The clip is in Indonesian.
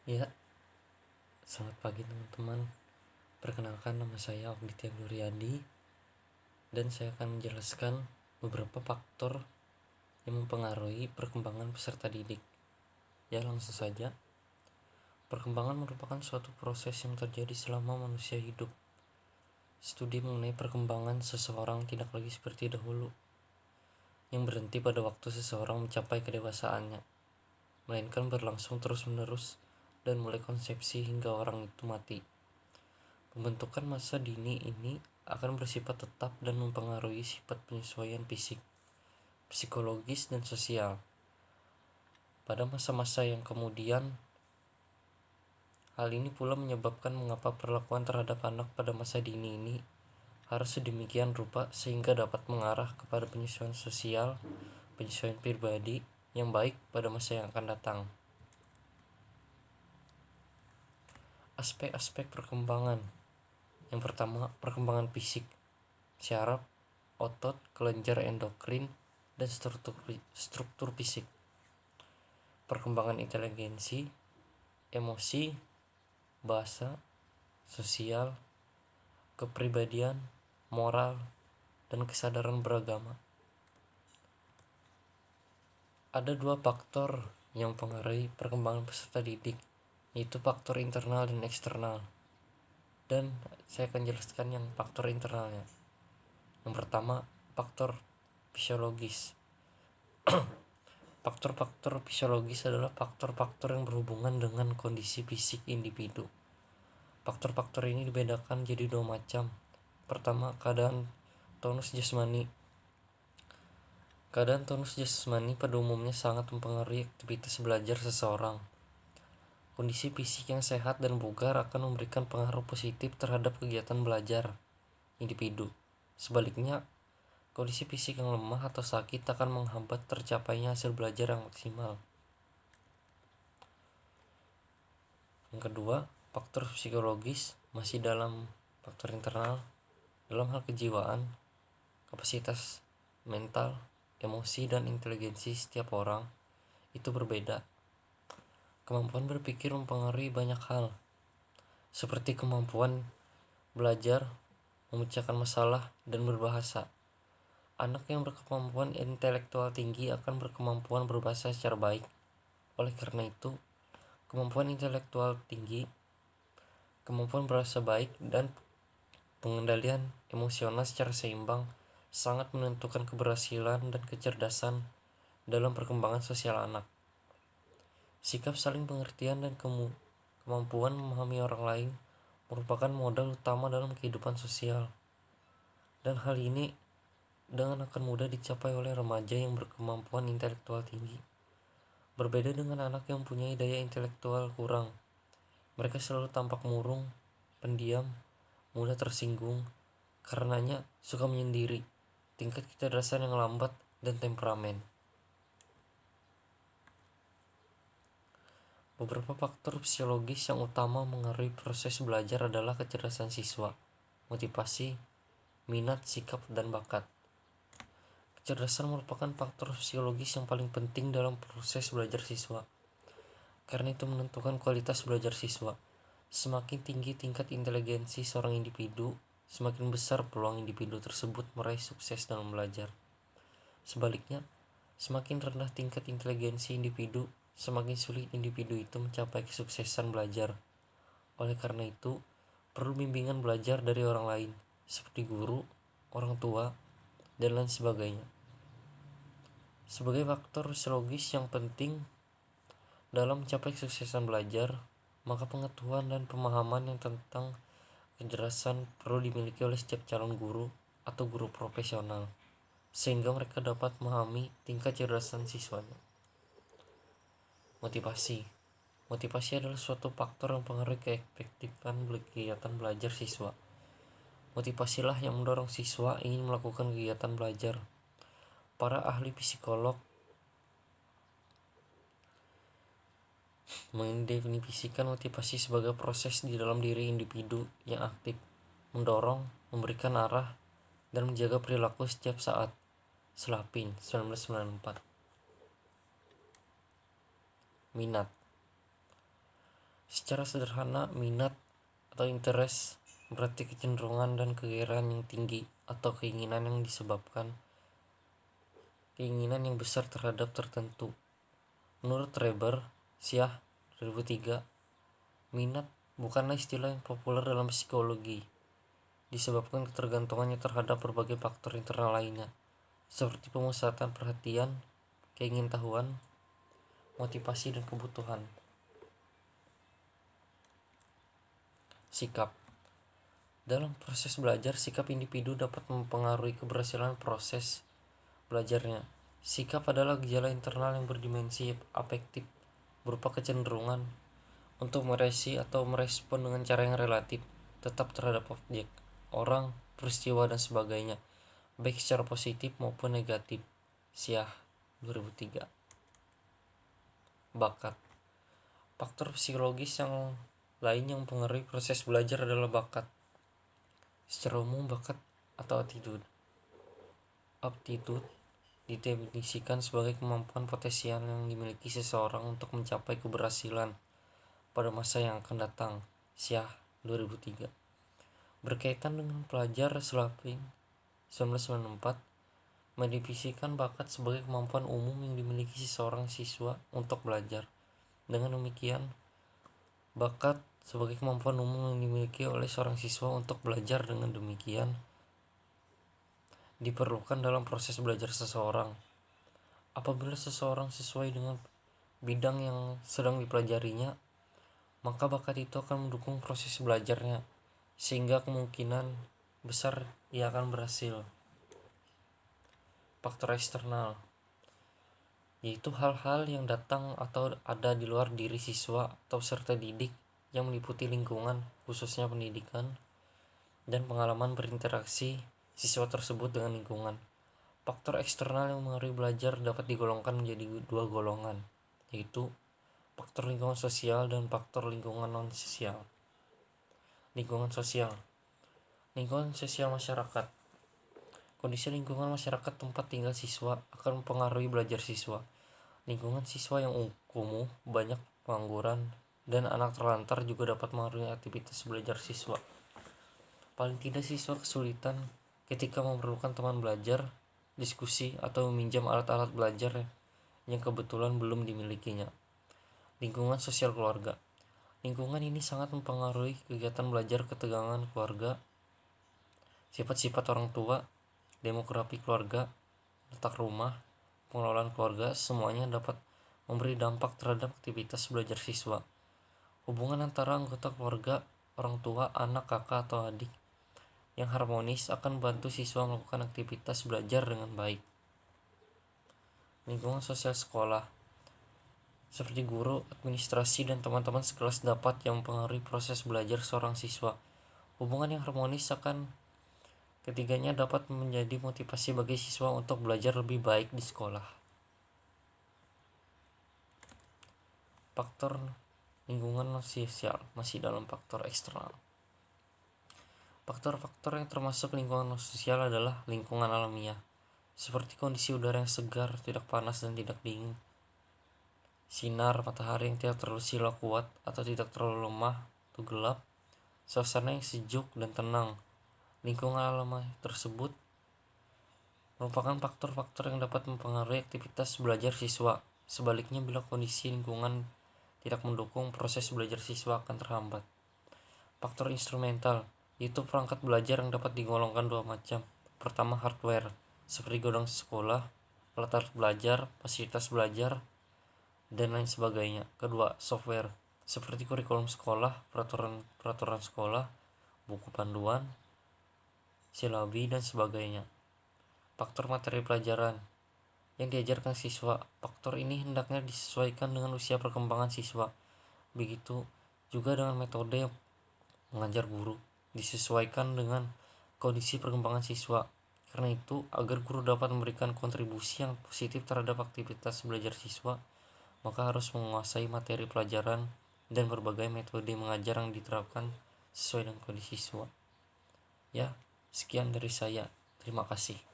Ya, selamat pagi teman-teman. Perkenalkan, nama saya Ogditya Nuryadi dan saya akan menjelaskan beberapa faktor yang mempengaruhi perkembangan peserta didik. Ya, langsung saja. Perkembangan merupakan suatu proses yang terjadi selama manusia hidup. Studi mengenai perkembangan seseorang tidak lagi seperti dahulu, yang berhenti pada waktu seseorang mencapai kedewasaannya, melainkan berlangsung terus-menerus dan mulai konsepsi hingga orang itu mati. Pembentukan masa dini ini akan bersifat tetap dan mempengaruhi sifat penyesuaian fisik, psikologis, dan sosial. Pada masa-masa yang kemudian, hal ini pula menyebabkan mengapa perlakuan terhadap anak pada masa dini ini harus sedemikian rupa sehingga dapat mengarah kepada penyesuaian sosial, penyesuaian pribadi yang baik pada masa yang akan datang. Aspek-aspek perkembangan. Yang pertama, perkembangan fisik, syaraf, otot, kelenjar endokrin, dan struktur fisik. Perkembangan inteligensi, emosi, bahasa, sosial, kepribadian, moral, dan kesadaran beragama. Ada dua faktor yang mempengaruhi perkembangan peserta didik, yaitu faktor internal dan eksternal. Dan saya akan jelaskan yang faktor internalnya. Yang pertama, faktor fisiologis. Faktor-faktor fisiologis adalah faktor-faktor yang berhubungan dengan kondisi fisik individu. Faktor-faktor ini dibedakan jadi dua macam. Pertama, keadaan tonus jasmani. Keadaan tonus jasmani pada umumnya sangat mempengaruhi aktivitas belajar seseorang. Kondisi fisik yang sehat dan bugar akan memberikan pengaruh positif terhadap kegiatan belajar individu. Sebaliknya, kondisi fisik yang lemah atau sakit akan menghambat tercapainya hasil belajar yang maksimal. Yang kedua, faktor psikologis masih dalam faktor internal. Dalam hal kejiwaan, kapasitas mental, emosi, dan inteligensi setiap orang itu berbeda. Kemampuan berpikir mempengaruhi banyak hal, seperti kemampuan belajar, memecahkan masalah, dan berbahasa. Anak yang berkemampuan intelektual tinggi akan berkemampuan berbahasa secara baik. Oleh karena itu, kemampuan intelektual tinggi, kemampuan berbahasa baik, dan pengendalian emosional secara seimbang sangat menentukan keberhasilan dan kecerdasan dalam perkembangan sosial anak. Sikap saling pengertian dan kemampuan memahami orang lain merupakan modal utama dalam kehidupan sosial. Dan hal ini dengan akan mudah dicapai oleh remaja yang berkemampuan intelektual tinggi. Berbeda dengan anak yang mempunyai daya intelektual kurang. Mereka selalu tampak murung, pendiam, mudah tersinggung, karenanya suka menyendiri, tingkat kecerdasan yang lambat, dan temperamen. Beberapa faktor fisiologis yang utama mengaruhi proses belajar adalah kecerdasan siswa, motivasi, minat, sikap, dan bakat. Kecerdasan merupakan faktor fisiologis yang paling penting dalam proses belajar siswa, karena itu menentukan kualitas belajar siswa. Semakin tinggi tingkat inteligensi seorang individu, semakin besar peluang individu tersebut meraih sukses dalam belajar. Sebaliknya, semakin rendah tingkat inteligensi individu, semakin sulit individu itu mencapai kesuksesan belajar. Oleh karena itu, perlu bimbingan belajar dari orang lain, seperti guru, orang tua, dan lain sebagainya. Sebagai faktor psikologis yang penting dalam mencapai kesuksesan belajar, maka pengetahuan dan pemahaman yang tentang kecerdasan perlu dimiliki oleh setiap calon guru atau guru profesional, sehingga mereka dapat memahami tingkat kecerdasan siswanya. Motivasi adalah suatu faktor yang mempengaruhi keefektifan kegiatan belajar siswa. Motivasilah yang mendorong siswa ingin melakukan kegiatan belajar. Para ahli psikolog mendefinisikan motivasi sebagai proses di dalam diri individu yang aktif, mendorong, memberikan arah, dan menjaga perilaku setiap saat. Slapin, 1994. Minat Secara sederhana, minat atau interest berarti kecenderungan dan kegelisahan yang tinggi atau keinginan yang disebabkan keinginan yang besar terhadap tertentu. Menurut Reber, Syah 2003, minat bukanlah istilah yang populer dalam psikologi, disebabkan ketergantungannya terhadap berbagai faktor internal lainnya, seperti pemusatan perhatian, keingintahuan, motivasi, dan kebutuhan. Sikap. Dalam proses belajar, sikap individu dapat mempengaruhi keberhasilan proses belajarnya. Sikap adalah gejala internal yang berdimensi afektif, berupa kecenderungan untuk meresi atau merespon dengan cara yang relatif tetap terhadap objek, orang, peristiwa, dan sebagainya, baik secara positif maupun negatif. Syah 2003. Bakat. Faktor psikologis yang lain yang mempengaruhi proses belajar adalah bakat. Secara umum, bakat atau aptitude didefinisikan sebagai kemampuan potensial yang dimiliki seseorang untuk mencapai keberhasilan pada masa yang akan datang. Syah 2003. Berkaitan dengan pelajar Slavin 1994 mendefinisikan bakat sebagai kemampuan umum yang dimiliki seseorang siswa untuk belajar. Dengan demikian, bakat sebagai kemampuan umum yang dimiliki oleh seorang siswa untuk belajar dengan demikian diperlukan dalam proses belajar seseorang. Apabila seseorang sesuai dengan bidang yang sedang dipelajarinya, maka bakat itu akan mendukung proses belajarnya, sehingga kemungkinan besar ia akan berhasil. Faktor eksternal, yaitu hal-hal yang datang atau ada di luar diri siswa atau peserta didik, yang meliputi lingkungan, khususnya pendidikan, dan pengalaman berinteraksi siswa tersebut dengan lingkungan. Faktor eksternal yang mengaruhi belajar dapat digolongkan menjadi dua golongan, yaitu faktor lingkungan sosial dan faktor lingkungan non-sosial. Lingkungan sosial. Lingkungan sosial masyarakat. Kondisi lingkungan masyarakat tempat tinggal siswa akan mempengaruhi belajar siswa. Lingkungan siswa yang kumuh, banyak pengangguran, dan anak terlantar juga dapat mengaruhi aktivitas belajar siswa. Paling tidak siswa kesulitan ketika memerlukan teman belajar, diskusi, atau meminjam alat-alat belajar yang kebetulan belum dimilikinya. Lingkungan sosial keluarga. Lingkungan ini sangat mempengaruhi kegiatan belajar, ketegangan keluarga, sifat-sifat orang tua, demografi keluarga, letak rumah, pengelolaan keluarga, semuanya dapat memberi dampak terhadap aktivitas belajar siswa. Hubungan antara anggota keluarga, orang tua, anak, kakak, atau adik yang harmonis akan membantu siswa melakukan aktivitas belajar dengan baik. Lingkungan sosial sekolah, seperti guru, administrasi, dan teman-teman sekelas dapat yang mempengaruhi proses belajar seorang siswa. Hubungan yang harmonis akan ketiganya dapat menjadi motivasi bagi siswa untuk belajar lebih baik di sekolah. Faktor lingkungan non-sosial masih dalam faktor eksternal. Faktor-faktor yang termasuk lingkungan non-sosial adalah lingkungan alamiah, seperti kondisi udara yang segar, tidak panas dan tidak dingin, sinar matahari yang tidak terlalu silau kuat atau tidak terlalu lemah atau gelap, suasana yang sejuk dan tenang. Lingkungan alamiah tersebut merupakan faktor-faktor yang dapat mempengaruhi aktivitas belajar siswa. Sebaliknya, bila kondisi lingkungan tidak mendukung, proses belajar siswa akan terhambat. Faktor instrumental, yaitu perangkat belajar yang dapat digolongkan dua macam. Pertama, hardware, seperti gudang sekolah, alat belajar, fasilitas belajar, dan lain sebagainya. Kedua, software, seperti kurikulum sekolah, peraturan sekolah, buku panduan, silabi, dan sebagainya. Faktor materi pelajaran yang diajarkan siswa. Faktor ini hendaknya disesuaikan dengan usia perkembangan siswa. Begitu juga dengan metode mengajar guru, disesuaikan dengan kondisi perkembangan siswa. Karena itu, agar guru dapat memberikan kontribusi yang positif terhadap aktivitas belajar siswa, maka harus menguasai materi pelajaran dan berbagai metode mengajar yang diterapkan sesuai dengan kondisi siswa. Ya, sekian dari saya. Terima kasih.